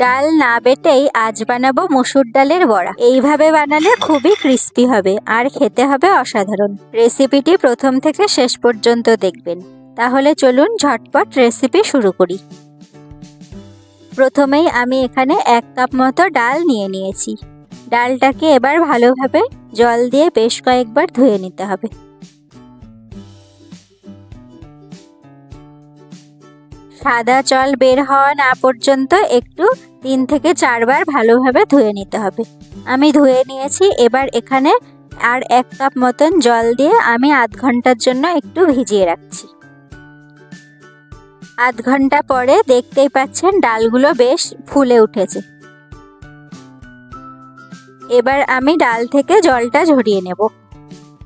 ডাল না বেটেই আজ বানাবো মসুর ডালের বড়া। এইভাবে বানালে খুবই ক্রিস্পি হবে আর খেতে হবে অসাধারণ। রেসিপিটি প্রথম থেকে শেষ পর্যন্ত দেখবেন। তাহলে চলুন ঝটপট রেসিপি শুরু করি। প্রথমেই আমি এখানে 1 কাপ মতো ডাল নিয়ে নিয়েছি। ডালটাকে এবার ভালোভাবে জল দিয়ে বেশ কয়েকবার ধুয়ে নিতে হবে। সাদা জল বের হওয়া না পর্যন্ত একটু 3 থেকে 4 বার ভালোভাবে ধুয়ে নিতে হবে। আমি ধুয়ে নিয়েছি। এবার এখানে আর 1 কাপ মতন জল দিয়ে আমি আধ ঘন্টার জন্য একটু ভিজিয়ে রাখছি। আধ ঘন্টা পরে দেখতেই পাচ্ছেন ডালগুলো বেশ ফুলে উঠেছে। এবার আমি ডাল থেকে জলটা ঝরিয়ে নেব।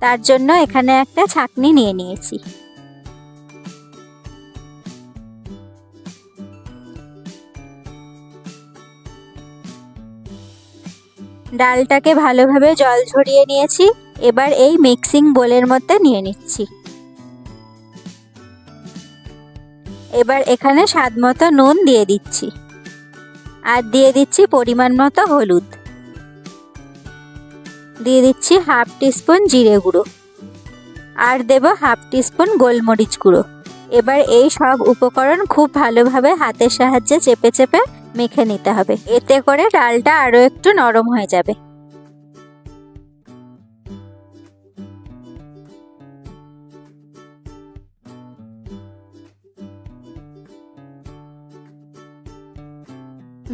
তার জন্য এখানে একটা ছাঁকনি নিয়ে নিয়েছি। ডালটাকে ভালোভাবে জল ঝরিয়ে নিয়েছি। এবার এই মিক্সিং বোলের মধ্যে নিয়ে নিচ্ছি। এবার এখানে স্বাদ মতো নুন দিয়ে দিচ্ছি আর দিয়ে দিচ্ছি পরিমাণ মতো হলুদ, দিয়ে দিচ্ছি হাফ টিস্পুন জিরে গুঁড়ো আর দেব হাফ টিস্পুন গোলমরিচ গুঁড়ো। এবার এই সব উপকরণ খুব ভালোভাবে হাতের সাহায্যে চেপে চেপে মেখে নিতে হবে। এতে করে ডালটা আরও একটু নরম হয়ে যাবে।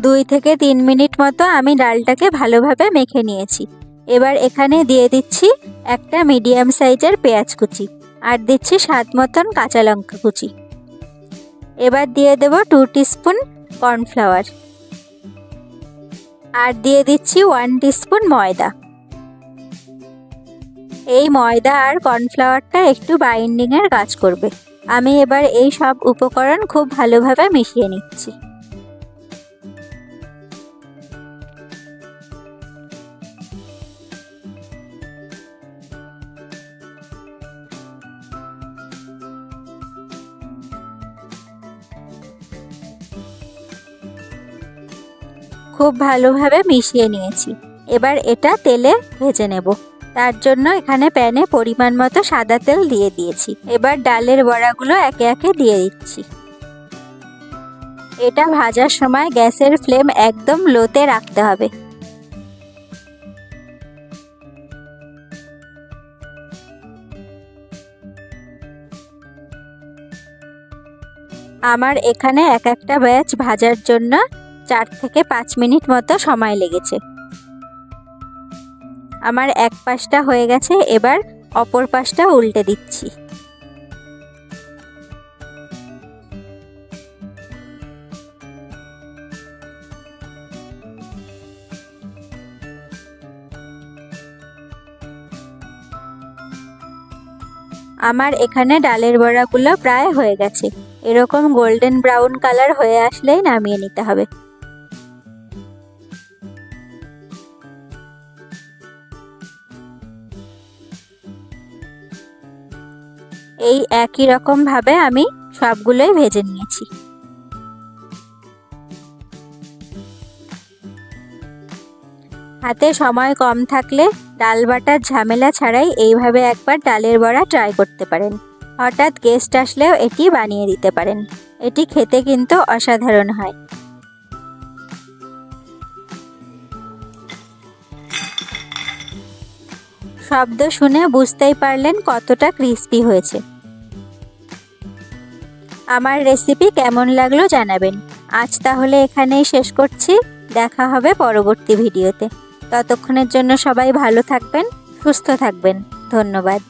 দুই থেকে 3 মিনিট মতো আমি ডালটাকে ভালোভাবে মেখে নিয়েছি। এবার এখানে দিয়ে দিচ্ছি একটা মিডিয়াম সাইজের পেঁয়াজ কুচি আর দিচ্ছি স্বাদ মতন কাঁচা লঙ্কা কুচি। এবার দিয়ে দেব 2 টিস্পুন কর্নফ্লাওয়ার আর দিয়ে দিচ্ছি 1 টিস্পুন ময়দা। এই ময়দা আর কর্নফ্লাওয়ারটা একটু বাইন্ডিংয়ের কাজ করবে। আমি এবার এই সব উপকরণ খুব ভালোভাবে মিশিয়ে নিচ্ছি। খুব ভালোভাবে মিশিয়ে নিয়েছি। এবার এটা তেলে ভেজে নেব। তার জন্য এখানে প্যানে পরিমাণ মতো সাদা তেল দিয়ে দিয়েছি। এবার ডালের বড়াগুলো একে একে দিয়ে দিচ্ছি। এটা ভাজার সময় গ্যাসের ফ্লেম একদম লোতে রাখতে হবে। আমার এখানে একটা ব্যাচ ভাজার জন্য 4 থেকে 5 মিনিট মতো সময় লেগেছে। আমার এক পাশটা হয়ে গেছে। এবার অপর পাশটা উল্টে দিচ্ছি। আমার এখানে ডালের বড়াগুলো প্রায় হয়ে গেছে। এরকম গোল্ডেন ব্রাউন কালার হয়ে আসলেই নামিয়ে নিতে হবে। এই একই রকম ভাবে আমি সবগুলোই ভেজে নিয়েছি। হাতে সময় কম থাকলে ডাল বাটার ঝামেলা ছাড়াই এইভাবে একবার ডালের বড়া ট্রাই করতে পারেন। হঠাৎ গেস্ট আসলেও এটি বানিয়ে দিতে পারেন। এটি খেতে কিন্তু অসাধারণ হয়। শব্দ শুনে বুঝতেই পারলেন কতটা ক্রিস্পি হয়েছে। আমার রেসিপি কেমন লাগলো জানাবেন। আজ তাহলে এখানেই শেষ করছি। দেখা হবে পরবর্তী ভিডিওতে। ততক্ষণের জন্য সবাই ভালো থাকবেন, সুস্থ থাকবেন। ধন্যবাদ।